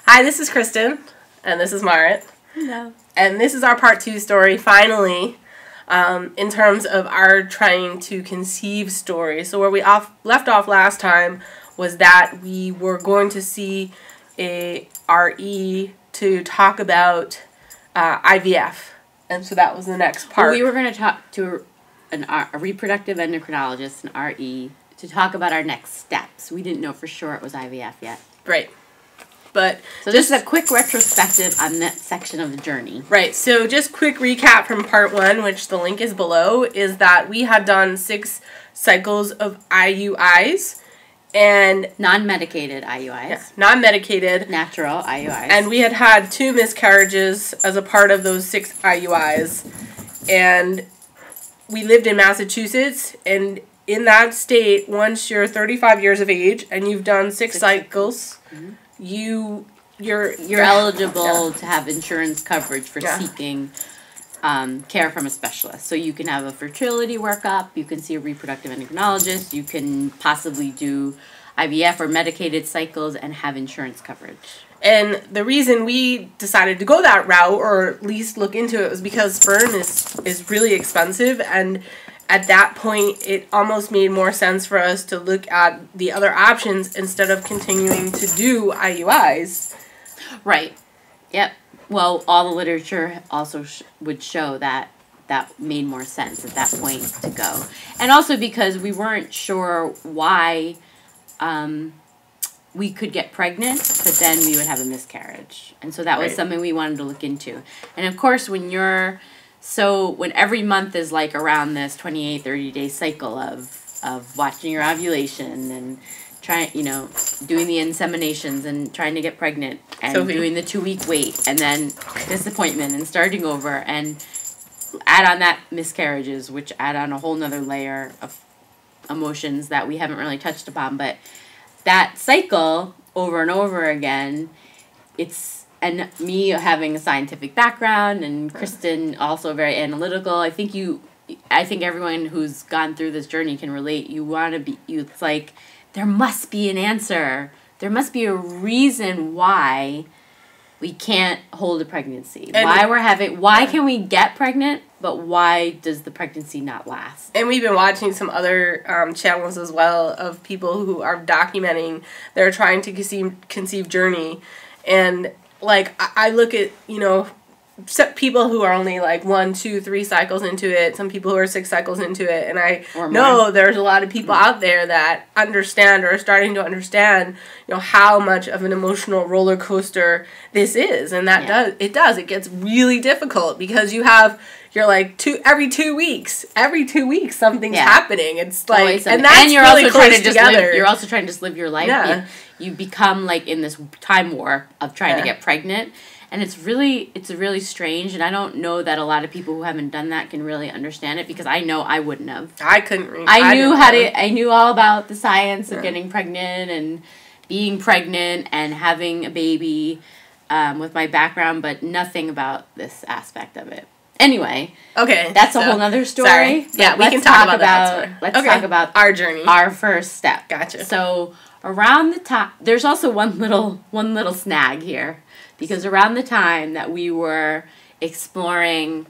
Hi, this is Kristen, and this is Marit. Hello. And this is our part 2 story, finally, in terms of our trying to conceive story. So where we left off last time was that we were going to see a RE to talk about IVF. And so that was the next part. Well, we were going to talk to a reproductive endocrinologist, an RE, to talk about our next steps. We didn't know for sure it was IVF yet. Right. But so this is a quick retrospective on that section of the journey. Right. So just quick recap from part 1, which the link is below, is that we had done 6 cycles of IUIs and non-medicated IUIs. Yeah, non-medicated. Natural IUIs. And we had had 2 miscarriages as a part of those 6 IUIs. And we lived in Massachusetts, and in that state, once you're 35 years of age and you've done 6 cycles, you're eligible to have insurance coverage for seeking care from a specialist. So you can have a fertility workup, you can see a reproductive endocrinologist, you can possibly do IVF or medicated cycles and have insurance coverage. And the reason we decided to go that route, or at least look into it, was because sperm is really expensive, and at that point it almost made more sense for us to look at the other options instead of continuing to do IUIs. Right. Yep. Well, all the literature also would show that that made more sense at that point to go. And also because we weren't sure why we could get pregnant, but then we would have a miscarriage. And so that was something we wanted to look into. And of course, when every month is like around this 28, 30-day cycle of watching your ovulation and doing the inseminations and trying to get pregnant and doing the 2-week wait and then disappointment and starting over, and add on that miscarriages, which add on a whole nother layer of emotions that we haven't really touched upon. But that cycle over and over again, and me having a scientific background and Kristen also very analytical, I think everyone who's gone through this journey can relate. It's like, there must be an answer. There must be a reason why we can't hold a pregnancy. Why can we get pregnant, but why does the pregnancy not last? And we've been watching some other channels as well of people who are documenting their trying to conceive journey. And like, I look at, some people who are only like 1, 2, 3 cycles into it, some people who are 6 cycles into it, and I know there's a lot of people out there that understand or are starting to understand, how much of an emotional roller coaster this is, and it gets really difficult because you're like every 2 weeks something's happening. It's like, and that's you're really also close together. You're also trying to just live your life. Yeah. You become like in this time warp of trying to get pregnant. And it's really strange, and I don't know that a lot of people who haven't done that can really understand it, because I know I wouldn't have. I couldn't read. I knew all about the science of getting pregnant and being pregnant and having a baby with my background, but nothing about this aspect of it. Anyway, that's a whole other story. Sorry. Yeah, we can talk about that. Let's talk about our journey, our first step. Gotcha. So around the time, there's also one little snag here. Because around the time that we were going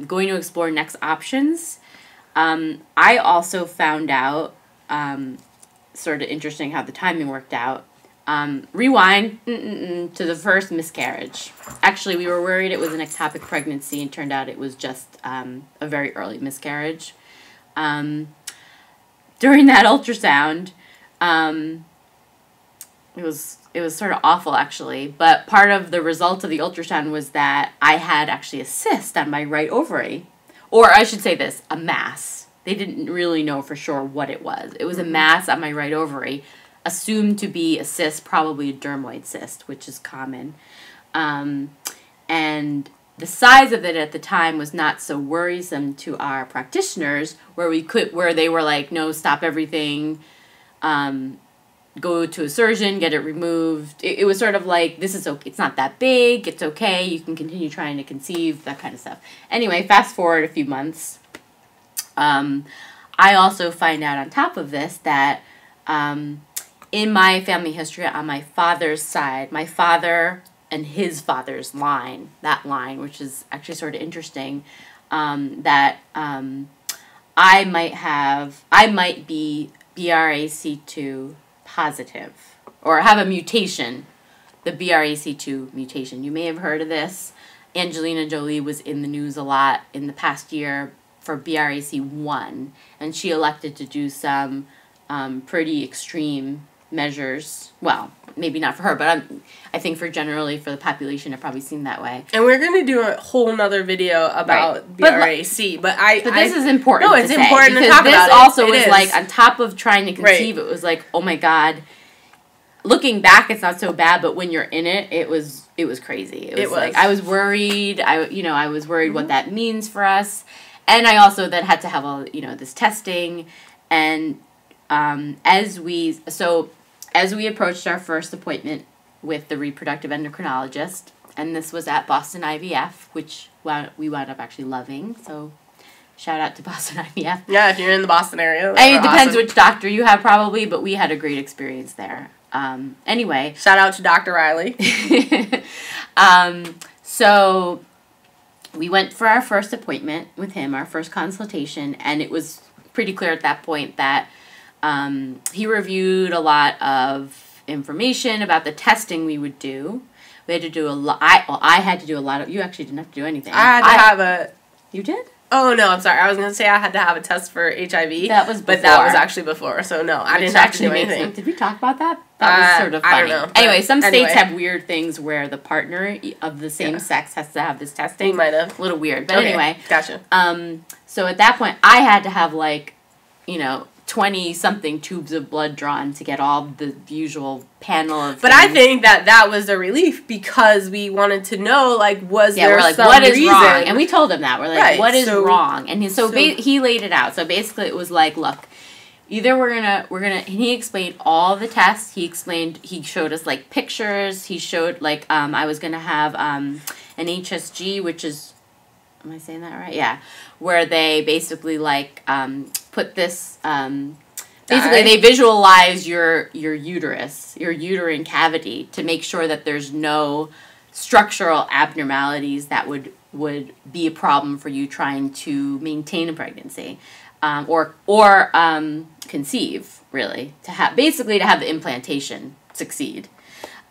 to explore next options, I also found out, sort of interesting how the timing worked out, rewind to the first miscarriage. Actually, we were worried it was an ectopic pregnancy, and turned out it was just a very early miscarriage. During that ultrasound, it was sort of awful, actually, but part of the result of the ultrasound was that I had actually a cyst on my right ovary. Or I should say this, a mass. They didn't really know for sure what it was. It was a mass on my right ovary, assumed to be a cyst, probably a dermoid cyst, which is common. And the size of it at the time was not so worrisome to our practitioners, where they were like, no, stop everything, go to a surgeon, get it removed. It was sort of like, this is okay. It's not that big. It's okay. You can continue trying to conceive, that kind of stuff. Anyway, fast forward a few months. I also find out on top of this that in my family history on my father's side, my father and his father's line, that line, which is actually sort of interesting, that I might be BRCA2 positive, or have a mutation, the BRCA2 mutation. You may have heard of this. Angelina Jolie was in the news a lot in the past year for BRCA1, and she elected to do some pretty extreme measures. Well, maybe not for her, but I think generally for the population, it probably seemed that way. And we're going to do a whole nother video about BRCA, but this is important. No, it's important to talk about it. This also was like, on top of trying to conceive, it was like, oh my God. Looking back, it's not so bad, but when you're in it, it was crazy. It was like, I was worried. I was worried what that means for us. And I also then had to have this testing, and as we approached our first appointment with the reproductive endocrinologist, and this was at Boston IVF, which we wound up actually loving. So shout out to Boston IVF. Yeah, if you're in the Boston area. It depends which doctor you have probably, but we had a great experience there. Anyway. Shout out to Dr. Riley. So we went for our first appointment with him, our first consultation, and it was pretty clear at that point that he reviewed a lot of information about the testing we would do. We had to do a lot. I had to do a lot of. You actually didn't have to do anything. I had to have a. You did? Oh no, I'm sorry. I was gonna say I had to have a test for HIV. That was before. But that was actually before. So no, I didn't have to do anything. Did we talk about that? That was sort of funny. I don't know. Anyway, some states have weird things where the partner of the same sex has to have this testing. They might have. A little weird, but anyway. Gotcha. So at that point, I had to have 20-something tubes of blood drawn to get all the usual panel of But things. I think that was a relief because we wanted to know, was there we're like, some what is reason? wrong? And we told him that. We're like, what is wrong? And he laid it out. So basically it was like, look, either we're gonna, and he explained all the tests. He showed us pictures. He showed I was gonna have an HSG, which is, am I saying that right? Yeah. Where they basically put this, basically they visualize your uterus, your uterine cavity, to make sure that there's no structural abnormalities that would be a problem for you trying to maintain a pregnancy, or conceive, really, to have the implantation succeed.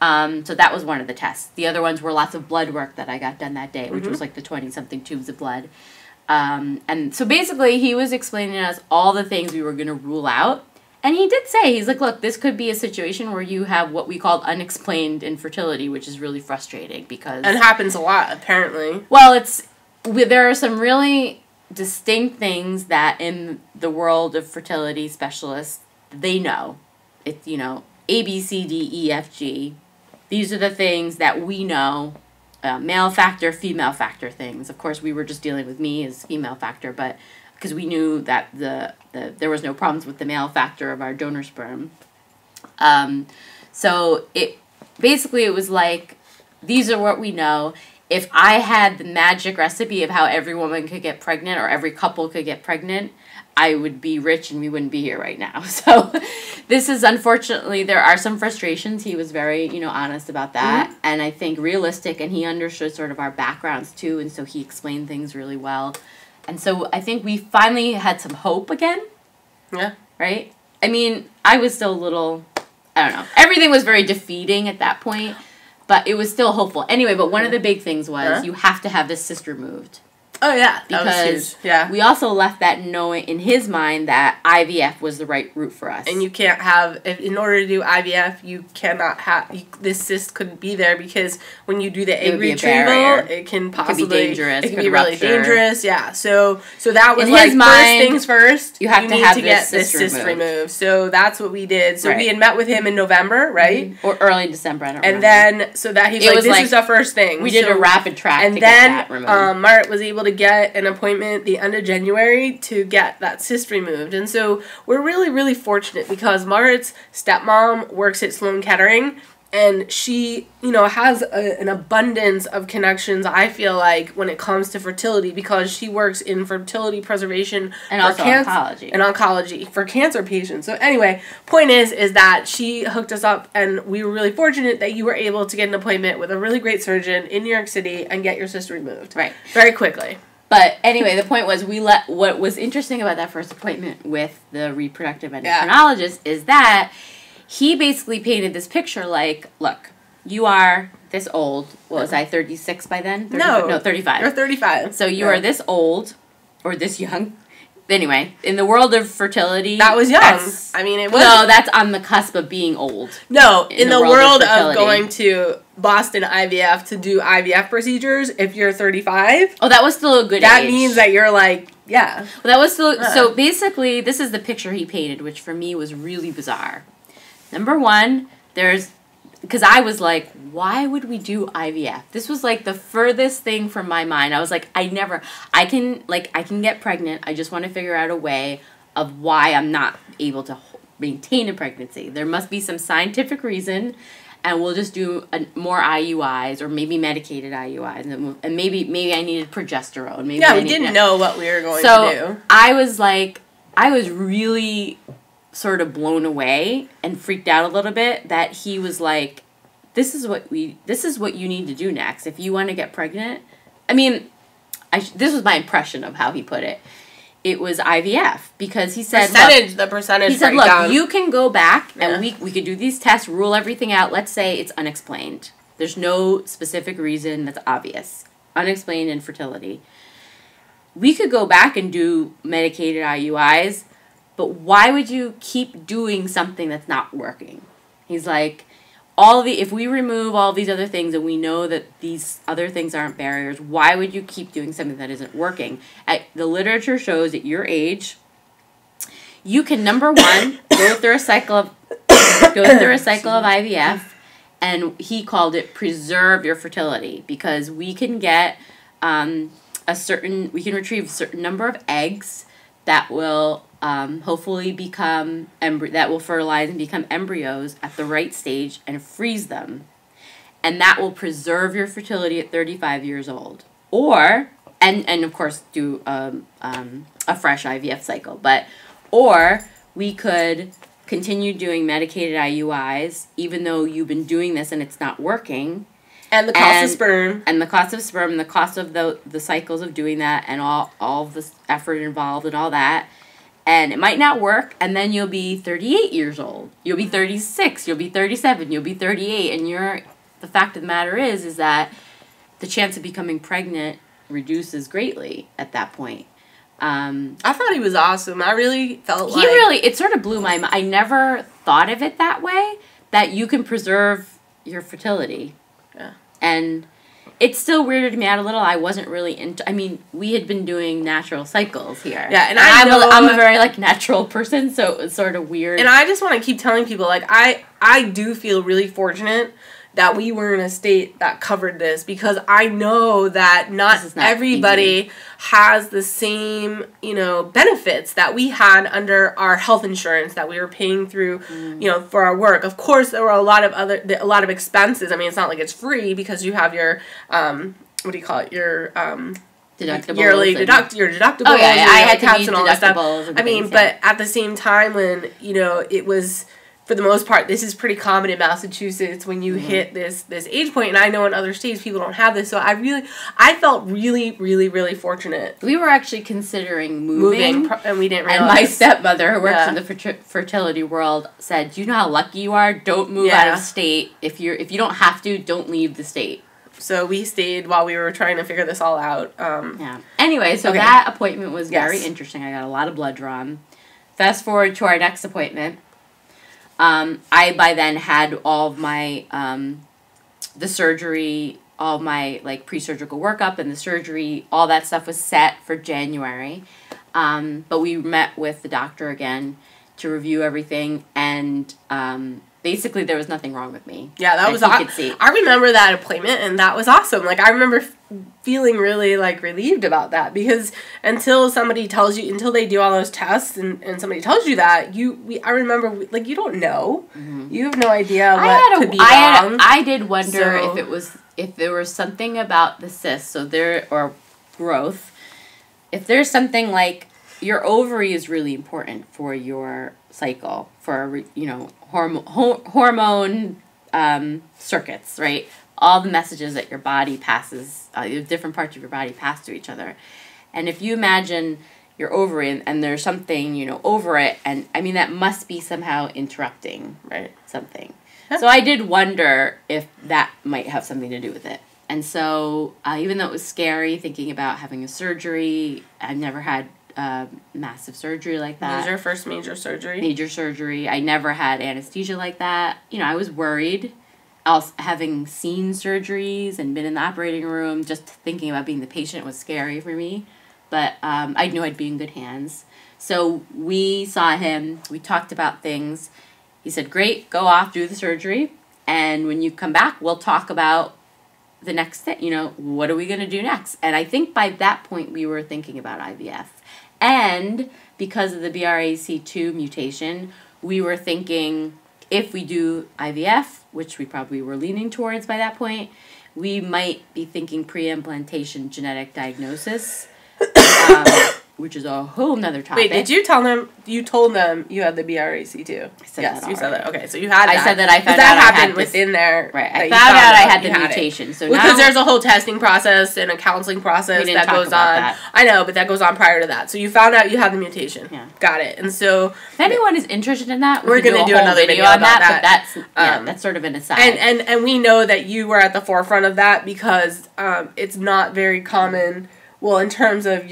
So that was one of the tests. The other ones were lots of blood work that I got done that day, which was the 20-something tubes of blood. And so basically he was explaining to us all the things we were going to rule out. And he did say, he's like, look, this could be a situation where you have what we called unexplained infertility, which is really frustrating because... And happens a lot, apparently. Well, there are some really distinct things that in the world of fertility specialists, they know. It's, A, B, C, D, E, F, G. These are the things that we know. Male factor, female factor things. Of course, we were just dealing with me as female factor, but because we knew that there was no problems with the male factor of our donor sperm. So it was like, these are what we know. If I had the magic recipe of how every woman could get pregnant or every couple could get pregnant, I would be rich and we wouldn't be here right now. So this is, unfortunately, there are some frustrations. He was very, honest about that. And I think realistic, and he understood sort of our backgrounds too. And so he explained things really well. And so I think we finally had some hope again. Yeah. Right? I mean, I was still a little, I don't know. Everything was very defeating at that point, but it was still hopeful. Anyway, but one of the big things was you have to have this cyst removed. Oh, yeah. Because that was huge. Yeah. We also left that knowing in his mind that IVF was the right route for us. And you can't have, in order to do IVF, you cannot have, this cyst couldn't be there because when you do the egg retrieval, it can possibly, be dangerous. It can be really dangerous. Yeah. So that was in his mind, first things first, you have to have get this cyst removed. So that's what we did. So we had met with him in November, right? Or early December, I don't remember. And then, so that he's like, this is the first thing. We did a rapid track to get that removed. And then Mart was able to get an appointment the end of January to get that cyst removed. And so we're really, really fortunate because Mart's stepmom works at Sloan Kettering, And she, you know, has an abundance of connections, I feel like, when it comes to fertility, because she works in fertility preservation and also oncology. And oncology for cancer patients. So anyway, point is that she hooked us up, and we were really fortunate that you were able to get an appointment with a really great surgeon in New York City and get your cyst removed. Right. Very quickly. But anyway, the point was what was interesting about that first appointment with the reproductive endocrinologist is that he basically painted this picture like, look, you are this old. What was I, 36 by then? 35. You're 35. So you are this old or this young. Anyway, in the world of fertility, that was young. I mean, it was. No, that's on the cusp of being old. No, in the world of going to Boston IVF to do IVF procedures, if you're 35. Oh, that was still a good age. That means that you're like, yeah. Well, that was still. So basically, this is the picture he painted, which for me was really bizarre. Number one, because I was like, why would we do IVF? This was like the furthest thing from my mind. I was like, I can get pregnant. I just want to figure out a way of why I'm not able to maintain a pregnancy. There must be some scientific reason, and we'll just do more IUIs or maybe medicated IUIs, and maybe I needed progesterone. Maybe we didn't know what we were going to do. So I was really sort of blown away and freaked out a little bit that he was like, this is what you need to do next if you want to get pregnant. I mean, this was my impression of how he put it. It was IVF, because he said the percentage. He said, look, you can go back and we could do these tests, rule everything out. Let's say it's unexplained. There's no specific reason that's obvious. Unexplained infertility. We could go back and do medicated IUIs. But why would you keep doing something that's not working? He's like, if we remove all these other things and we know that these other things aren't barriers, why would you keep doing something that isn't working? The literature shows at your age, you can, number one, go through a cycle of IVF, and he called it preserve your fertility, because we can get we can retrieve a certain number of eggs that will hopefully that will fertilize and become embryos at the right stage and freeze them. And that will preserve your fertility at 35 years old. Or, and of course do a fresh IVF cycle. Or we could continue doing medicated IUIs, even though you've been doing this and it's not working. And the cost of sperm. And the cost of sperm, the cost of the cycles of doing that, and all of the effort involved and all that. And it might not work, and then you'll be 38 years old. You'll be 36, you'll be 37, you'll be 38, and the fact of the matter is that the chance of becoming pregnant reduces greatly at that point. I thought he was awesome. I really felt it sort of blew my mind. I never thought of it that way, that you can preserve your fertility. Yeah. And it still weirded me out a little. I wasn't really into. I mean, we had been doing natural cycles here. Yeah, and I'm a very natural person, so it was sort of weird. And I just want to keep telling people, I do feel really fortunate that we were in a state that covered this, because I know that not everybody easy. Has the same, benefits that we had under our health insurance that we were paying through, for our work. Of course, there were a lot of expenses. I mean, it's not like it's free, because you have your, what do you call it? Your, deductibles. Yearly your deductibles. Oh, yeah, I had to meet and all deductibles. Stuff. I mean, but at the same time, when, it was, for the most part, this is pretty common in Massachusetts when you hit this age point, and I know in other states people don't have this, so I felt really, really, really fortunate. We were actually considering moving and we didn't realize. And my stepmother, who works in the fertility world, said, "Do you know how lucky you are? Don't move out of state. If you don't have to, don't leave the state." So we stayed while we were trying to figure this all out. Anyway, so that appointment was very interesting. I got a lot of blood drawn. Fast forward to our next appointment. I by then had all of my the surgery, all my pre-surgical workup and the surgery, all that stuff was set for January. But we met with the doctor again to review everything, and basically there was nothing wrong with me. Yeah, that was awesome. I remember that appointment, and that was awesome. I remember feeling really like relieved about that, because until somebody tells you, until they do all those tests and somebody tells you that, I remember like you don't know, you have no idea what could be wrong. I did wonder if there was something about the cyst, or growth, if there's something like your ovary is really important for your cycle, for hormone circuits, right? All the messages that your body passes, different parts of your body pass to each other. And if you imagine your ovary and there's something, over it, and I mean, that must be somehow interrupting, right? Something. So I did wonder if that might have something to do with it. And so even though it was scary thinking about having a surgery, I've never had massive surgery like that. It was your first major surgery? Major surgery. I never had anesthesia like that. I was worried. Having seen surgeries and been in the operating room, just thinking about being the patient was scary for me. But I knew I'd be in good hands. So we saw him. We talked about things. He said, great, go off, do the surgery. And when you come back, we'll talk about the next thing. What are we going to do next? And I think by that point, we were thinking about IVF. And because of the BRCA2 mutation, we were thinking, if we do IVF, which we probably were leaning towards by that point, we might be thinking pre-implantation genetic diagnosis, which is a whole nother topic. Wait, did you tell them, you told them you had the BRCA2? I said yes, that you said that. already. Okay, so you had that. I said that I found that out happened I had within there. Right, I found out I had the mutation. So because there's a whole testing process and a counseling process that goes on. That. I know, but that goes on prior to that. So you found out you had the mutation. Yeah. Got it. And so if anyone is interested in that, we're going to do another video on that. But that's sort of an aside. And we know that you were at the forefront of that because it's not very common. Well, in terms of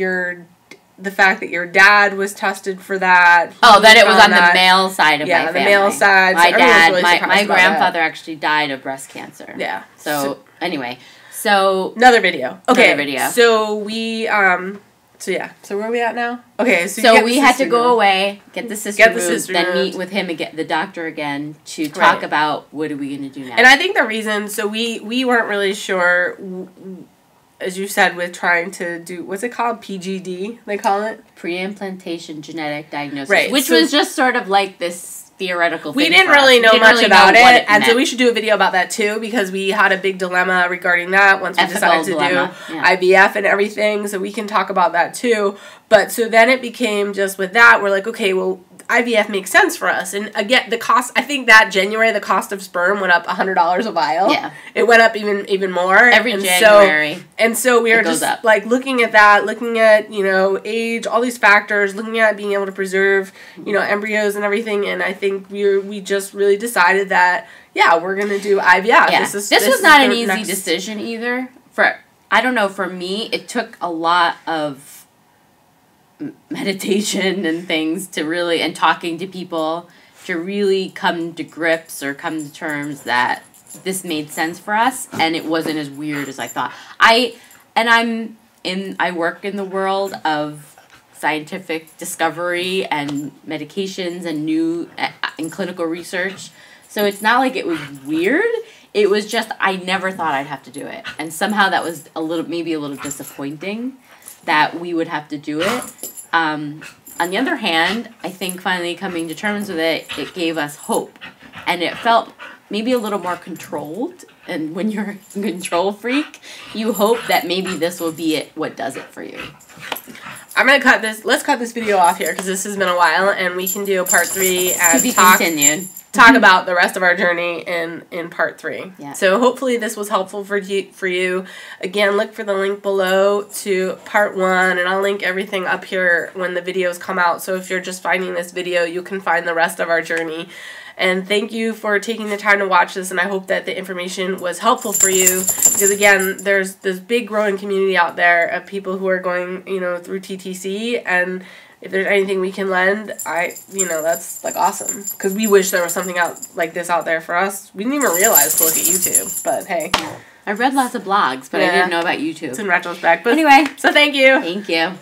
the fact that your dad was tested for that. That it was on the male side of my family. Yeah, the male side. My so dad, really my grandfather actually died of breast cancer. Yeah. So anyway, another video. Okay. Another video. So we So where are we at now? Okay, so we had to go away, get the cyst removed, then removed. meet with him again, the doctor again, to talk about what are we going to do next. And I think the reason, so we weren't really sure, as you said, with trying to do, what's it called? PGD, they call it? Pre-implantation genetic diagnosis. Right. Which was just sort of like this theoretical thing. We didn't really know much about it, and so we should do a video about that too, because we had a big dilemma regarding that once we decided to do IVF and everything, so we can talk about that too. But so then it became just with that, we're like, okay, well, IVF makes sense for us. And again, the cost, I think that January, the cost of sperm went up $100 a vial. Yeah. It went up even more. Every January. So we were just like looking at that, looking at, age, all these factors, looking at being able to preserve, embryos and everything. And I think we just really decided that, we're going to do IVF. Yeah. This was not an easy decision either. I don't know, for me, it took a lot of meditation and things and talking to people to really come to grips or come to terms that this made sense for us and it wasn't as weird as I thought. I work in the world of scientific discovery and medications and new and clinical research. So it's not like it was weird. It was just I never thought I'd have to do it. And somehow that was maybe a little disappointing that we would have to do it. On the other hand, I think finally coming to terms with it gave us hope. And it felt maybe a little more controlled. And when you're a control freak, you hope that maybe this will be what does it for you. I'm going to cut this. Let's cut this video off here because this has been a while. And we can do part 3 and to be continued. Talk about the rest of our journey in part 3. Yeah. So hopefully this was helpful for you. Again, look for the link below to part 1, and I'll link everything up here when the videos come out. So if you're just finding this video, you can find the rest of our journey. And thank you for taking the time to watch this, and I hope that the information was helpful for you. Because again, there's this big growing community out there of people who are going, through TTC, and if there's anything we can lend, that's like awesome. Because we wish there was something out like this out there for us. We didn't even realize to look at YouTube, but hey. I read lots of blogs, but I didn't know about YouTube. It's in retrospect. But anyway, so thank you. Thank you.